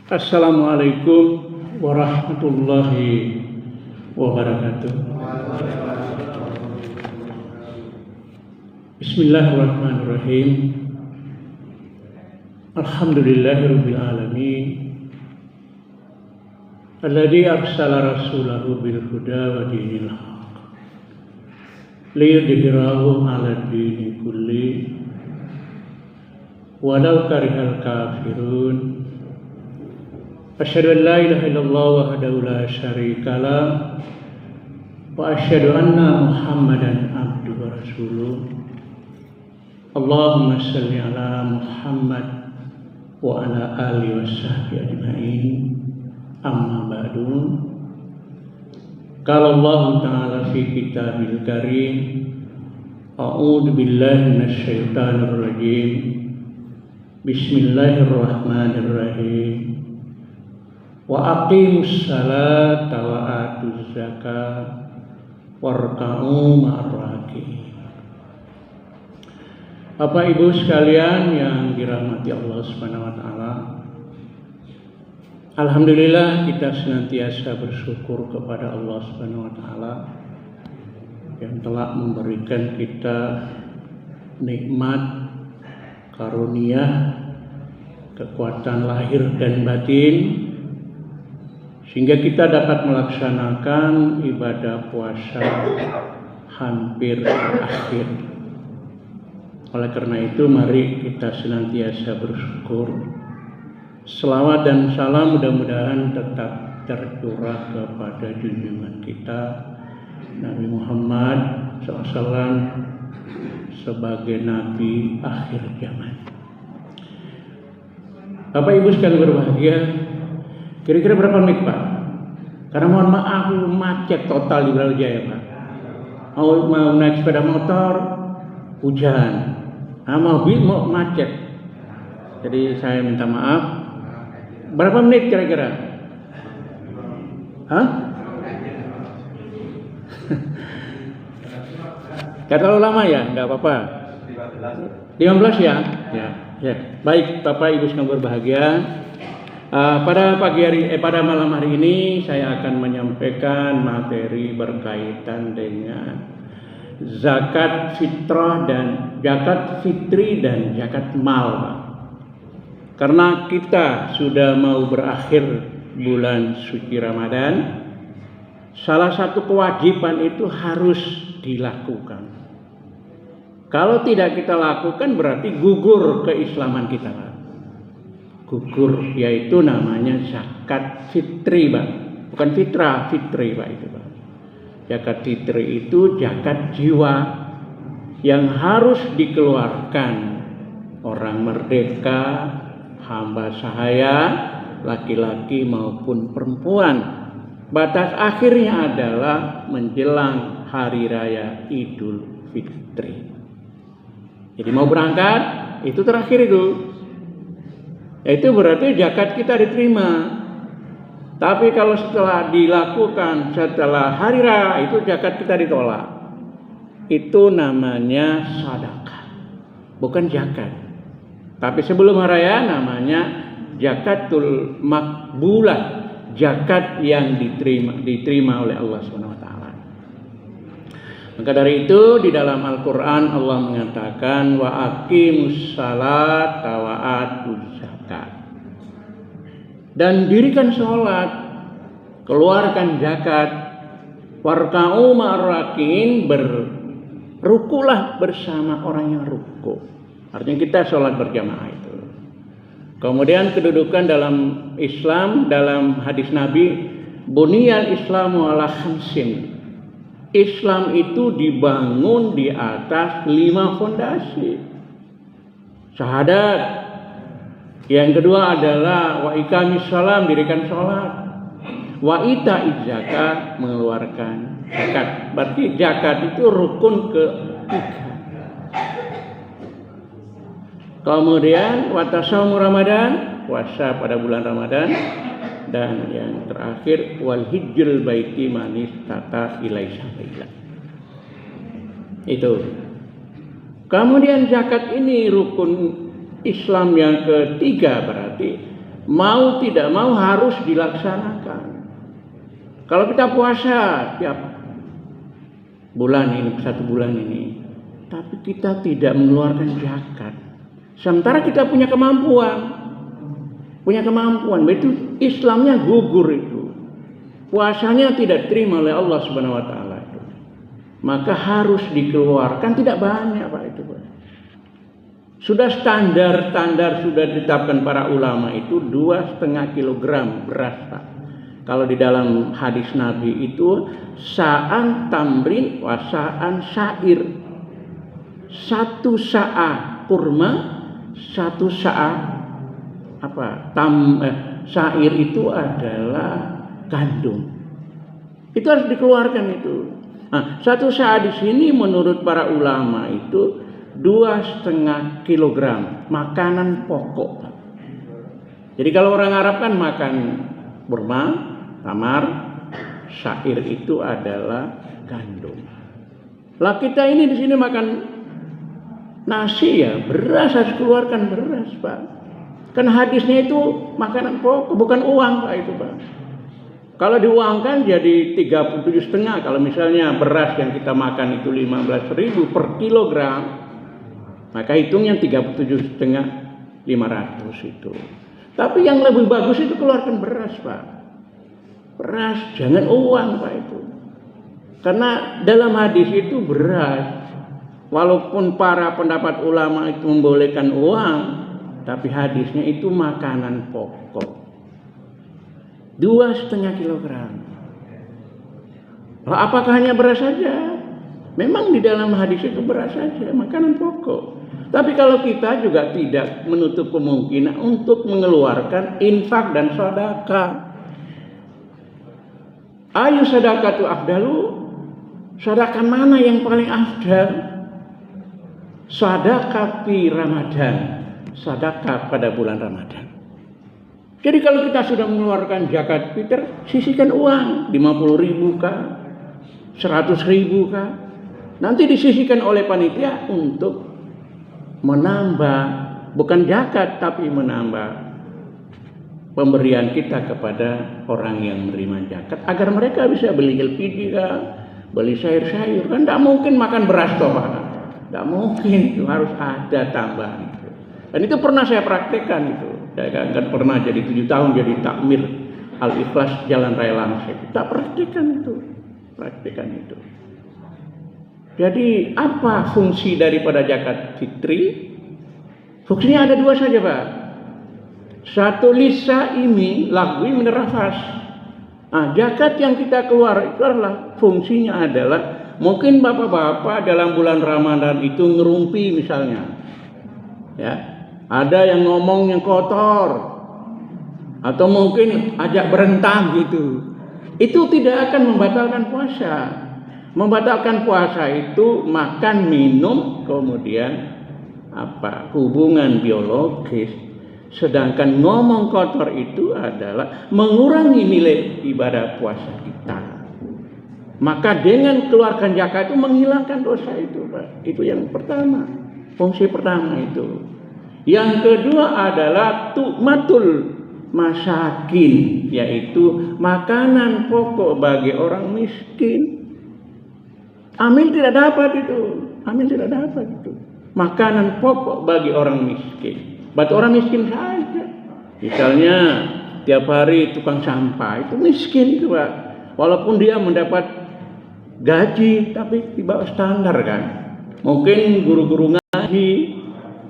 Assalamualaikum warahmatullahi wabarakatuh. Bismillahirrahmanirrahim. Alhamdulillahirabbil alamin. Alladzi arsala rasulahu bil huda wa dinil haq liyudhhirahu 'alad dini kulli walau karihal kafirun. Asyhadu an la ilaha illallah wahdahu la syarika lah wa asyhadu anna Muhammadan abduhu wa rasuluh. Allahumma shalli ala Muhammad wa ala alihi washabbihi ajmain. Amma ba'du. Qala Allah Ta'ala fi kitabil karim, a'udzu billahi minasyaitonir rajim. Bismillahirrahmanirrahim. Wa aqimus salata wa atuz zakat warka'u ma'ar raki'in. Bapak Ibu sekalian yang dirahmati Allah Subhanahu wa taala, alhamdulillah kita senantiasa bersyukur kepada Allah Subhanahu wa taala yang telah memberikan kita nikmat karunia kekuatan lahir dan batin sehingga kita dapat melaksanakan ibadah puasa hampir akhir. Oleh karena itu mari kita senantiasa bersyukur. Selawat dan salam mudah-mudahan tetap tercurah kepada junjungan kita Nabi Muhammad SAW sebagai Nabi akhir zaman. Bapak Ibu sekalian berbahagia, kira-kira berapa menit Pak? Karena mohon maaf macet total di Brawijaya Pak. Mau naik sepeda motor hujan, mobil mau macet. Jadi saya minta maaf. Berapa menit kira-kira? Hah? Gak terlalu lama ya? Gak apa-apa. 15 ya? Ya. Baik Bapak Ibu sekalian berbahagia. Pada malam hari ini saya akan menyampaikan materi berkaitan dengan zakat fitrah dan zakat fitri dan zakat mal. Karena kita sudah mau berakhir bulan suci Ramadan, salah satu kewajiban itu harus dilakukan. Kalau tidak kita lakukan berarti gugur keislaman kita, Pak. Gugur, yaitu namanya zakat fitri, Pak. Bukan fitrah, fitri, Pak, itu, Pak. Zakat fitri itu zakat jiwa yang harus dikeluarkan orang merdeka, hamba sahaya, laki-laki maupun perempuan. Batas akhirnya adalah menjelang hari raya Idul Fitri. Jadi mau berangkat, itu terakhir itu. Itu berarti zakat kita diterima. Tapi kalau setelah dilakukan setelah hari raya, itu zakat kita ditolak. Itu namanya sedekah, bukan zakat. Tapi sebelum hari raya namanya zakatul makbulah, zakat yang diterima oleh Allah Subhanahu wa taala. Maka dari itu di dalam Al-Qur'an Allah mengatakan wa aqimus salata wa atuz zakat. Dan dirikan sholat, keluarkan zakat, warka'u ma'ar raki'in, berrukulah bersama orang yang ruku. Artinya kita sholat berjamaah itu. Kemudian kedudukan dalam Islam, dalam hadis Nabi, buniyal Islamu ala khamsin. Islam itu dibangun di atas 5 fondasi. Syahadat. Yang kedua adalah wa iqamis shalam, dirikan sholat. Wa ita'iz zakat, mengeluarkan zakat. Berarti zakat itu rukun ketiga. Kemudian watasawmu Ramadan, puasa pada bulan Ramadan. Dan yang terakhir wal hijjul baiti manis tata ilai sabila. Itu. Kemudian zakat ini rukun Islam yang ketiga, berarti Mau tidak mau harus dilaksanakan. Kalau kita puasa tiap bulan ini, 1 bulan ini, tapi kita tidak mengeluarkan zakat, sementara kita punya kemampuan, itu Islamnya gugur itu, puasanya tidak diterima oleh Allah Subhanahu Wa Taala itu, maka harus dikeluarkan tidak banyak Pak itu Pak. Sudah standar sudah ditetapkan para ulama itu 2,5 kilogram beras Pak. Kalau di dalam hadis Nabi itu sa'an tamrin wa sa'an syair. 1 sa'a kurma, 1 sa'a syair itu adalah gandum. Itu harus dikeluarkan itu. Nah, 1 sa'a di sini menurut para ulama itu 2,5 kilogram makanan pokok. Jadi kalau orang Arab kan makan kurma, tamar, syair itu adalah gandum. Lah kita ini di sini makan nasi ya, beras harus keluarkan beras Pak. Kan hadisnya itu makanan pokok, bukan uang Pak itu Pak. Kalau diuangkan jadi 37,5. Kalau misalnya beras yang kita makan itu 15.000 per kilogram, maka hitungnya 37,5, 500 itu. Tapi yang lebih bagus itu keluarkan beras Pak. Beras, jangan uang Pak itu. Karena dalam hadis itu beras, walaupun para pendapat ulama itu membolehkan uang, tapi hadisnya itu makanan pokok. 2,5 kilogram. Nah, apakah hanya beras saja? Memang di dalam hadis itu beras saja, makanan pokok. Tapi kalau kita juga tidak menutup kemungkinan untuk mengeluarkan infak dan sedekah. Ayu sedekah itu afdalu. Sedekah mana yang paling afdal? Sedekah di Ramadan. Sedekah pada bulan Ramadan. Jadi kalau kita sudah mengeluarkan zakat fitr, sisihkan uang 50.000 kah, 100.000 kah, nanti disisihkan oleh panitia untuk menambah, bukan zakat tapi menambah pemberian kita kepada orang yang menerima zakat, agar mereka bisa beli LPG kah, beli sayur-sayur. Kan tidak mungkin makan beras toh Pak, tidak mungkin, itu harus ada tambahan itu. Dan itu pernah saya praktekkan itu. Saya kan pernah jadi 7 tahun jadi takmir Al-Ikhlas Jalan Raya Langsek. Kita praktekkan itu. Jadi apa fungsi daripada zakat fitri? Fungsinya ada 2 saja Pak. 1 lisaimi lagwi minerafas. Nah, zakat yang kita keluar itu adalah fungsinya adalah mungkin bapak-bapak dalam bulan Ramadan itu ngerumpi misalnya. Ya. Ada yang ngomong yang kotor, atau mungkin ajak berentang gitu. Itu tidak akan membatalkan puasa. Membatalkan puasa itu makan, minum, kemudian hubungan biologis. Sedangkan ngomong kotor itu adalah mengurangi nilai ibadah puasa kita. Maka dengan keluarkan zakat itu menghilangkan dosa itu Pak. Itu yang pertama. Fungsi pertama itu. Yang kedua adalah tu'matul masakin, yaitu makanan pokok bagi orang miskin. Amin tidak dapat itu. Makanan pokok bagi orang miskin. Buat orang miskin saja. Misalnya tiap hari tukang sampah itu miskin itu Pak. Walaupun dia mendapat gaji tapi di bawah standar kan. Mungkin guru-guru ngaji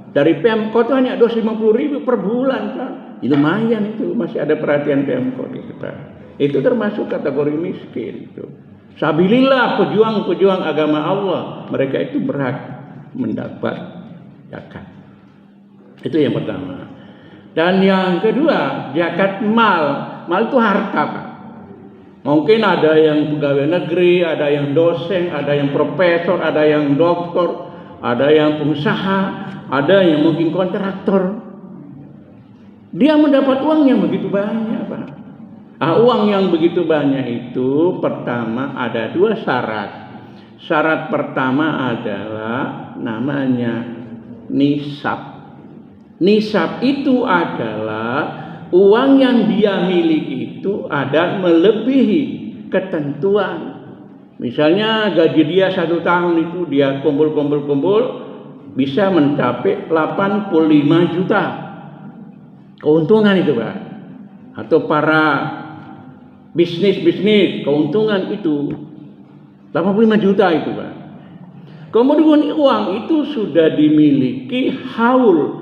dari Pemkot hanya 250.000 per bulan Pak. Ya, lumayan itu, masih ada perhatian Pemkot itu Pak. Itu termasuk kategori miskin itu. Sabilillah, pejuang-pejuang agama Allah, mereka itu berhak mendapat zakat. Itu yang pertama. Dan yang kedua, zakat mal. Mal itu harta Pak. Mungkin ada yang pegawai negeri, ada yang dosen, ada yang profesor, ada yang doktor, ada yang pengusaha, ada yang mungkin kontraktor. Dia mendapat uang yang begitu banyak Pak. Uang yang begitu banyak itu pertama ada 2 syarat. Syarat pertama adalah namanya nisab. Nisab itu adalah uang yang dia miliki itu ada melebihi ketentuan. Misalnya gaji dia 1 tahun itu dia kumpul bisa mencapai 85 juta keuntungan itu Pak. Atau para bisnis keuntungan itu 85 juta itu Pak. Kemudian uang itu sudah dimiliki haul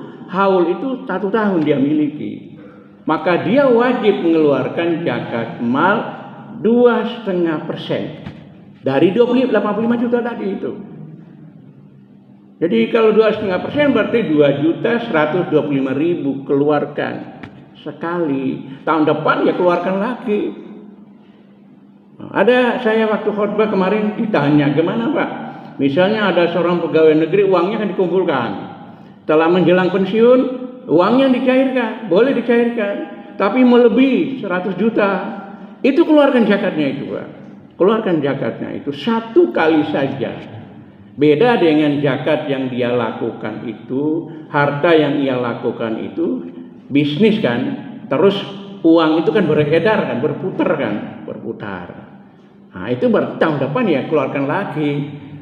itu 1 tahun dia miliki, maka dia wajib mengeluarkan zakat mal 2,5% dari 85 juta tadi itu. Jadi kalau 2,5% berarti 2.125.000 keluarkan sekali. Tahun depan ya keluarkan lagi. Ada saya waktu khotbah kemarin ditanya, gimana Pak? Misalnya ada seorang pegawai negeri, uangnya kan dikumpulkan. Setelah menjelang pensiun, uangnya dicairkan, boleh dicairkan. Tapi melebihi 100 juta, itu keluarkan zakatnya itu Pak. Keluarkan zakatnya itu 1 kali saja. Beda dengan zakat yang dia lakukan itu, harta yang ia lakukan itu, bisnis kan. Terus uang itu kan beredar kan, berputar. Nah itu berarti tahun depan ya keluarkan lagi.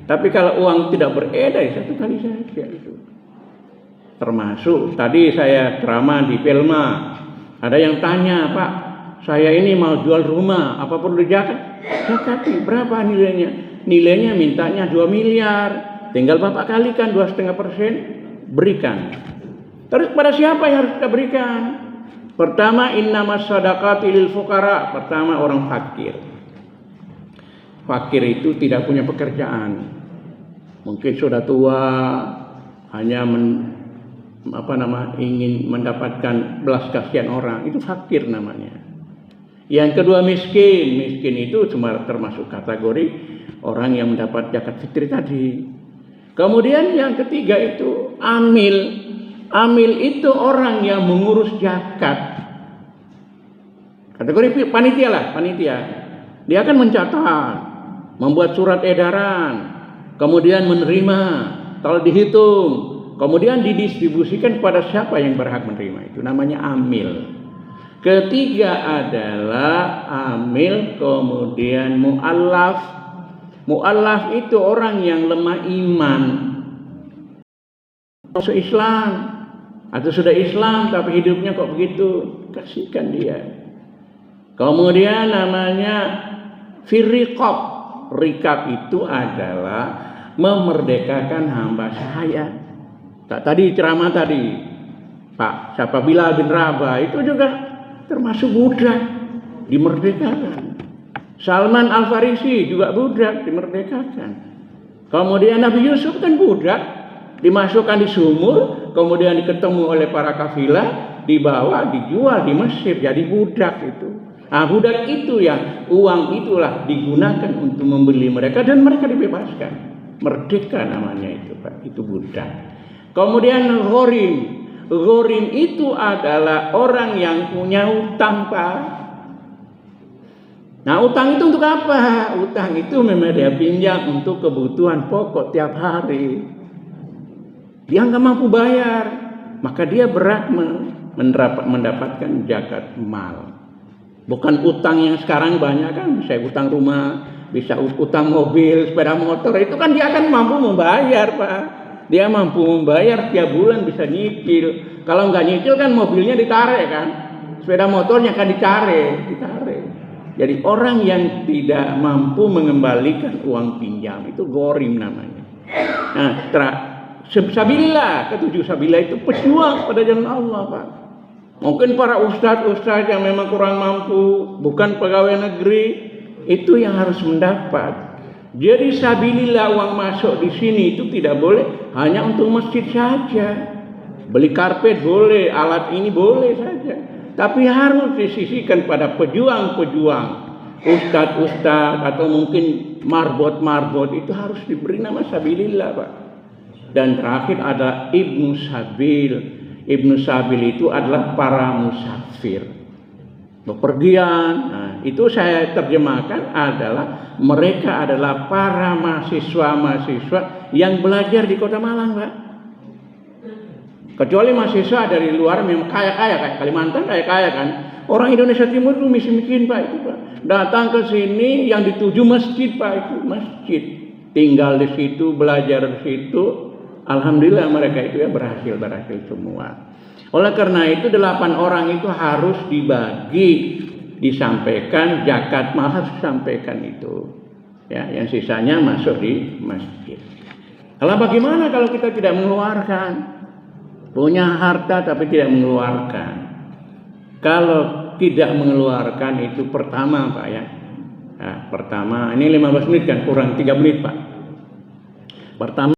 Tapi kalau uang tidak beredar 1 kali saja itu. Termasuk tadi saya ceramah di Pelma, ada yang tanya, Pak, saya ini mau jual rumah, apa perlu dizakat? Zakati, berapa nilainya? Nilainya mintanya 2 miliar, tinggal Bapak kalikan 2,5%, berikan. Terus pada siapa yang harus kita berikan? Pertama, innamas shadaqati lil fuqara. Pertama, orang fakir. Fakir itu tidak punya pekerjaan. Mungkin sudah tua, hanya ingin mendapatkan belas kasihan orang. Itu fakir namanya. Yang kedua, miskin. Miskin itu cuma termasuk kategori orang yang mendapat zakat fitri tadi. Kemudian yang ketiga itu amil. Amil itu orang yang mengurus zakat. Kategori panitia. Dia akan mencatat, membuat surat edaran, kemudian menerima, kalau dihitung, kemudian didistribusikan kepada siapa yang berhak menerima. Itu namanya amil. Ketiga adalah amil, kemudian mu'allaf. Mu'allaf itu orang yang lemah iman, masuk Islam atau sudah Islam tapi hidupnya kok begitu, kasihkan dia. Kemudian namanya firriqab. Rikab itu adalah memerdekakan hamba sahaya. Tadi ceramah tadi Pak siapa Bilal bin Rabah itu juga termasuk budak, dimerdekakan. Salman Al-Farisi juga budak, dimerdekakan. Kemudian Nabi Yusuf kan budak, dimasukkan di sumur, kemudian ketemu oleh para kafilah, dibawa, dijual di Mesir, jadi budak itu. Nah, budak itu yang uang itulah digunakan untuk membeli mereka dan mereka dibebaskan. Merdeka namanya itu Pak, itu budak. Kemudian ghorim. Ghorim itu adalah orang yang punya utang Pak. Nah utang itu untuk apa? Utang itu memang dia pinjam untuk kebutuhan pokok tiap hari. Dia nggak mampu bayar, maka dia berhak mendapatkan zakat mal. Bukan utang yang sekarang banyak kan, bisa utang rumah, bisa utang mobil, sepeda motor, itu kan dia akan mampu membayar Pak. Dia mampu membayar tiap bulan bisa nyicil. Kalau nggak nyicil kan mobilnya ditarik kan, sepeda motornya akan ditarik. Jadi orang yang tidak mampu mengembalikan uang pinjam itu ghorim namanya. Nah, sabilillah, ketujuh sabilillah itu pejuang pada jalan Allah Pak. Mungkin para ustadz yang memang kurang mampu, bukan pegawai negeri, itu yang harus mendapat. Jadi sabilillah uang masuk di sini itu tidak boleh hanya untuk masjid saja. Beli karpet boleh, alat ini boleh saja. Tapi harus disisihkan pada pejuang-pejuang, ustadz atau mungkin marbot itu harus diberi nama sabilillah Pak. Dan terakhir ada Ibnu Sabil. Ibnu Sabil itu adalah para musafir, bepergian. Nah, itu saya terjemahkan adalah mereka adalah para mahasiswa yang belajar di Kota Malang Pak. Kecuali mahasiswa dari luar memang kaya-kaya, kayak Kalimantan kaya-kaya kan. Orang Indonesia Timur itu miskin-miskin Pak itu Pak. Datang ke sini yang dituju masjid Pak, itu masjid. Tinggal di situ, belajar di situ. Alhamdulillah mereka itu ya berhasil semua. Oleh karena itu 8 orang itu harus dibagi, disampaikan zakat mahal, sampaikan itu. Ya, yang sisanya masuk di masjid. Kalau bagaimana kalau kita tidak mengeluarkan? Punya harta tapi tidak mengeluarkan. Kalau tidak mengeluarkan itu pertama Pak ya. Nah, pertama ini 15 menit kan, kurang 3 menit Pak. Pertama